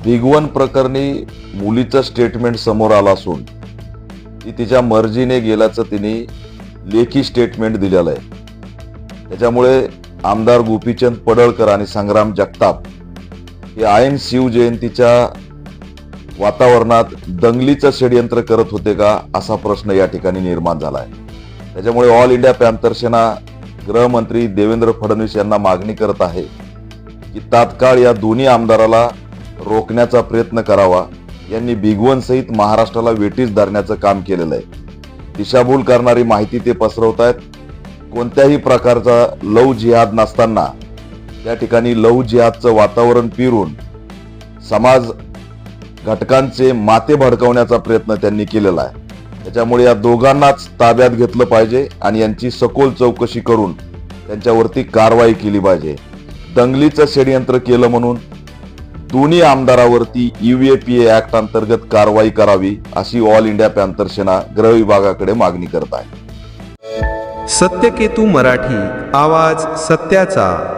Big one प्रकरणी मुलीचं statement समोर आलं असून ती तिच्या मर्जीने गेल्याचं तिने लेखी स्टेटमेंट दिलेलं आहे। त्याच्यामुळे आमदार गोपीचंद पडळकर आणि संग्राम जगताप हे ऐन शिवजयंतीच्या वातावरणात दंगलीचं षडयंत्र करत होते का असा प्रश्न या ठिकाणी निर्माण झाला आहे। त्याच्यामुळे ऑल इंडिया पॅंथर सेना गृहमंत्री देवेंद्र फडणवीस यांना मागणी करत आहे की तात्काळ या दोन्ही आमदाराला रोखण्याचा प्रयत्न करावा। यांनी बिग वन सहित महाराष्ट्राला वेठीस धरण्याचं काम केलेलं आहे। दिशाभूल करणारी माहिती ते पसरवत आहेत। कोणत्याही प्रकारचा लव्ह जिहाद नसताना त्या ठिकाणी लव्ह जिहादचं वातावरण पिरून समाज घटकांचे माते भडकवण्याचा प्रयत्न त्यांनी केलेला आहे। त्याच्यामुळे या दोघांनाच ताब्यात घेतलं पाहिजे आणि यांची सखोल चौकशी करून त्यांच्यावरती कारवाई केली पाहिजे। दंगलीचं षडयंत्र केलं म्हणून दोन्ही आमदारावरती UAPA ऍक्ट अंतर्गत कारवाई करावी अशी ऑल इंडिया पॅंथर सेना गृह विभागाकडे मागणी करत आहे। सत्यकेतू मराठी, आवाज सत्याचा।